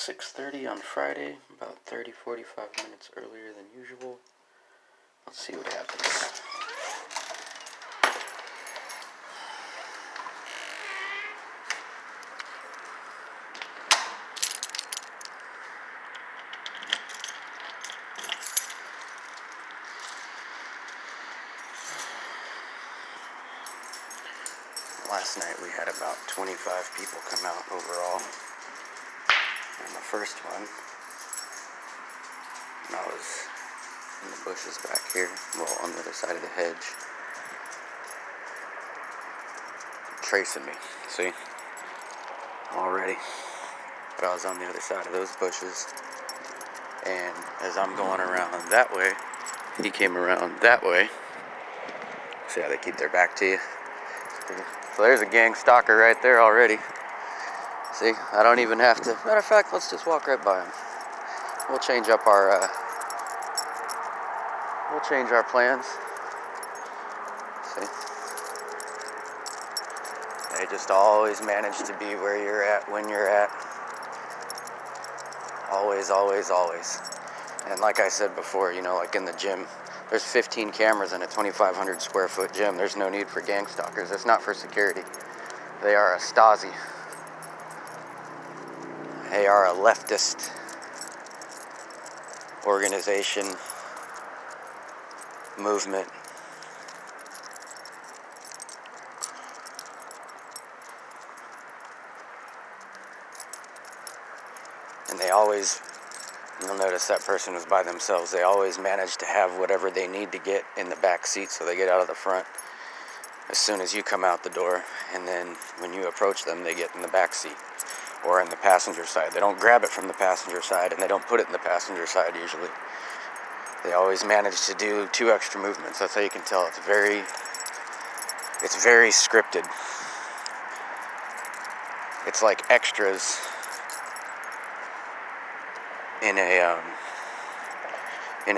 6:30 on Friday, about 45 minutes earlier than usual. Let's see what happens. Last night we had about 25 people come out overall. And the first one, I was in the bushes back here, well, on the other side of the hedge, tracing me. See? Already. But I was on the other side of those bushes, and as I'm going around that way, he came around that way. See how they keep their back to you? So there's a gang stalker right there already. See, I don't even have to. Matter of fact, let's just walk right by him. We'll change up our plans. See, they just always manage to be where you're at when you're at. Always, always, always. And like I said before, you know, like in the gym, there's 15 cameras in a 2,500 square foot gym. There's no need for gang stalkers. It's not for security. They are a Stasi. They are a leftist organization, movement. And they always, you'll notice that person was by themselves. They always manage to have whatever they need to get in the back seat, so they get out of the front as soon as you come out the door, and then when you approach them, they get in the back seat or in the passenger side. They don't grab it from the passenger side, and they don't put it in the passenger side usually. They always manage to do 2 extra movements. That's how you can tell it's very scripted. It's like extras in a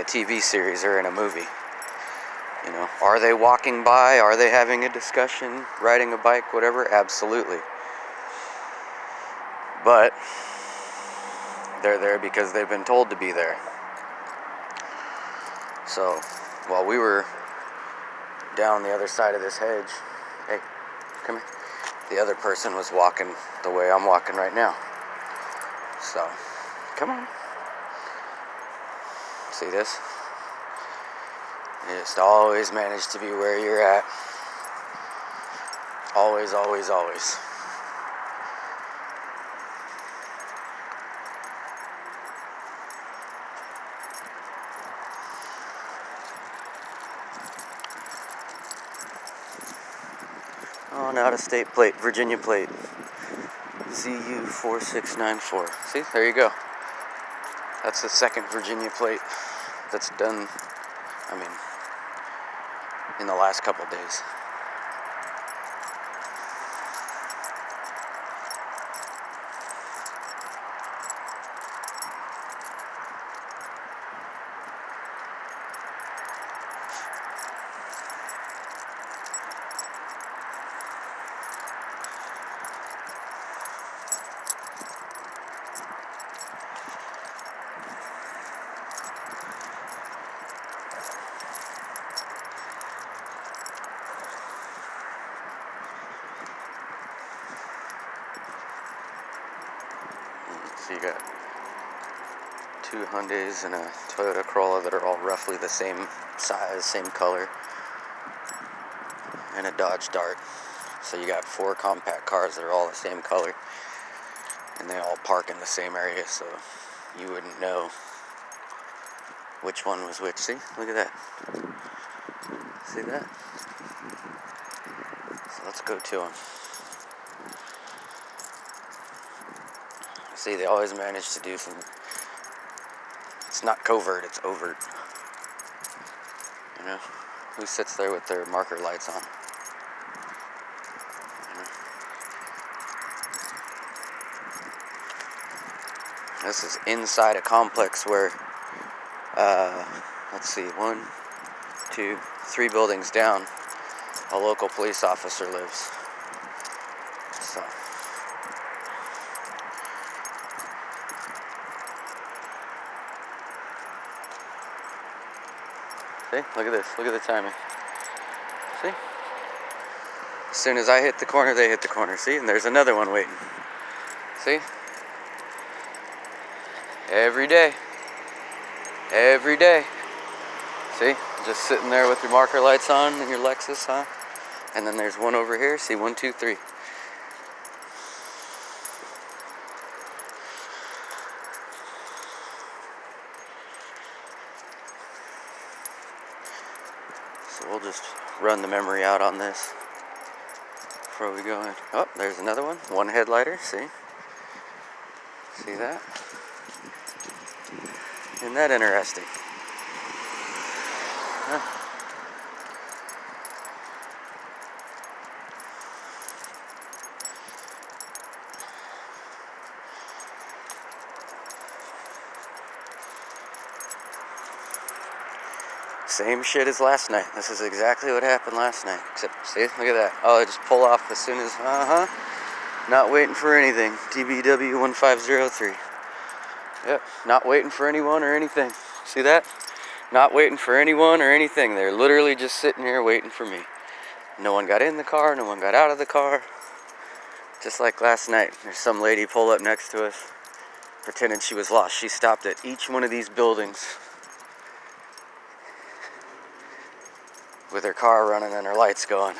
TV series or in a movie. You know, are they walking by? Are they having a discussion? Riding a bike? Whatever? Absolutely. But they're there because they've been told to be there. So while we were down the other side of this hedge, hey, come here. The other person was walking the way I'm walking right now. So, come on. See this? You just always manage to be where you're at. Always, always, always. Oh, an out-of-state plate, Virginia plate. ZU4694. See, there you go. That's the second Virginia plate that's done, in the last couple days. So you got 2 Hyundais and a Toyota Corolla that are all roughly the same size, same color, and a Dodge Dart. So you got 4 compact cars that are all the same color, and they all park in the same area, so you wouldn't know which one was which. See? Look at that. See that? So let's go to them. See, they always manage to do some. It's not covert, it's overt. You know? Who sits there with their marker lights on? You know? This is inside a complex where, let's see, 1, 2, 3 buildings down, a local police officer lives. So. See? Look at this. Look at the timing. See? As soon as I hit the corner, they hit the corner. See? And there's another one waiting. See? Every day. Every day. See? Just sitting there with your marker lights on and your Lexus, huh? And then there's one over here. See? 1, 2, 3. So we'll just run the memory out on this before we go in. Oh, there's another one. One headlighter. See? See that? Isn't that interesting? Huh. Same shit as last night. This is exactly what happened last night. Except, see, look at that. Oh, I just pull off as soon as, not waiting for anything. TBW 1503. Yep, not waiting for anyone or anything. See that? Not waiting for anyone or anything. They're literally just sitting here waiting for me. No one got in the car, no one got out of the car. Just like last night. There's some lady pulled up next to us, pretending she was lost. She stopped at each one of these buildings with her car running and her lights going.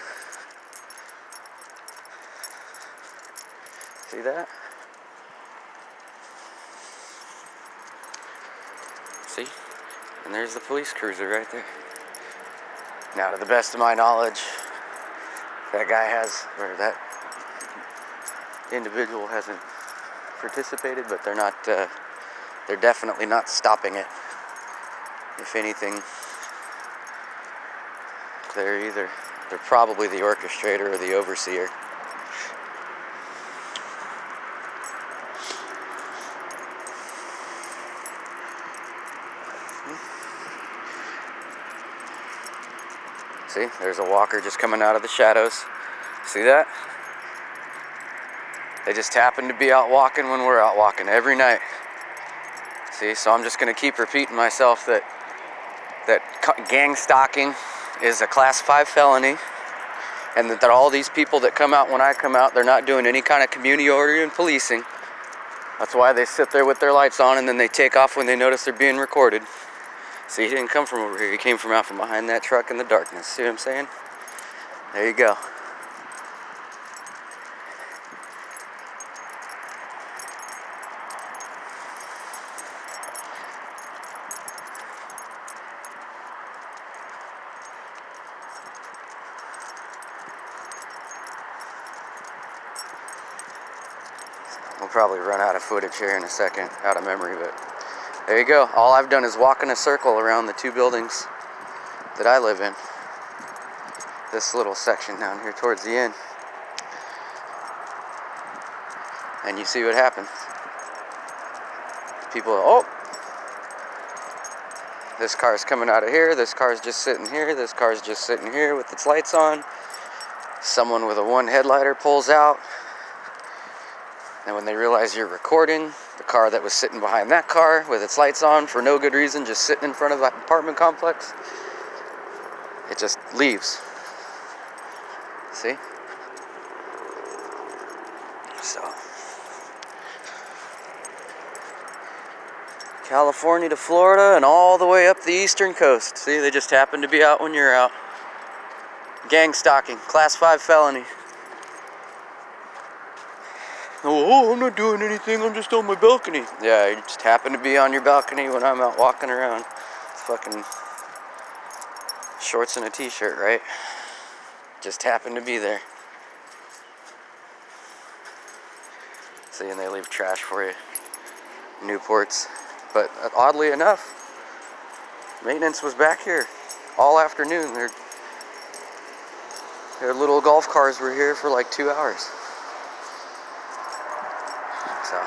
See that? See? And there's the police cruiser right there. Now, to the best of my knowledge, that guy has, or that individual hasn't participated, but they're not, they're definitely not stopping it. If anything, they're probably the orchestrator or the overseer. See, there's a walker just coming out of the shadows. See that? They just happen to be out walking when we're out walking every night. See, so I'm just going to keep repeating myself that gang stalking is a class 5 felony, and that all these people that come out when I come out, they're not doing any kind of community ordering policing. That's why they sit there with their lights on and then they take off when they notice they're being recorded. See, he didn't come from over here. He came from out from behind that truck in the darkness. See what I'm saying? There you go. We'll probably run out of footage here in a second, out of memory, but there you go. All I've done is walk in a circle around the 2 buildings that I live in. This little section down here towards the end. And you see what happens. People, oh! This car's coming out of here, this car's just sitting here, this car's just sitting here with its lights on. Someone with a 1 headlighter pulls out. And when they realize you're recording, the car that was sitting behind that car with its lights on for no good reason, just sitting in front of that apartment complex, it just leaves. See? So, California to Florida and all the way up the eastern coast. See, they just happen to be out when you're out. Gang stalking, class 5 felony. Oh, I'm not doing anything, I'm just on my balcony. Yeah, you just happen to be on your balcony when I'm out walking around. It's fucking shorts and a t-shirt, right? Just happen to be there. See, and they leave trash for you. Newports. But oddly enough, maintenance was back here all afternoon. Their little golf cars were here for like 2 hours. So,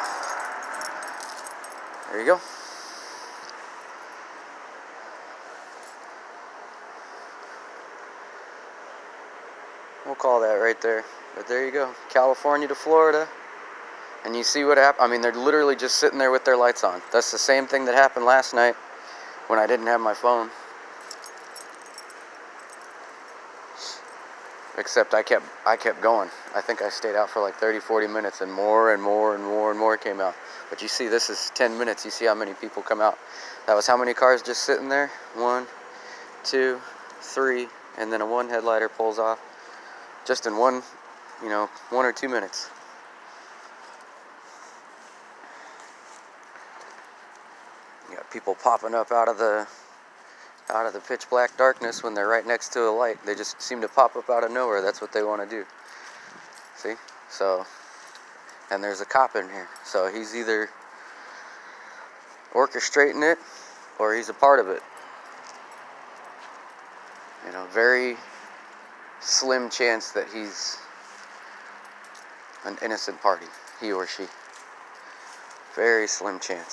there you go. We'll call that right there. But there you go. California to Florida. And you see what happened. I mean, they're literally just sitting there with their lights on. That's the same thing that happened last night when I didn't have my phone. Except I kept going. I think I stayed out for like 30, 40 minutes, and more and more and more and more came out. But you see, this is 10 minutes. You see how many people come out. That was how many cars just sitting there? 1, 2, 3, and then a one headlighter pulls off. Just in 1 or 2 minutes. You got people popping up out of the pitch black darkness when they're right next to a light. They just seem to pop up out of nowhere. That's what they want to do. See? So, and there's a cop in here. So he's either orchestrating it or he's a part of it. Very slim chance that he's an innocent party, he or she. Very slim chance.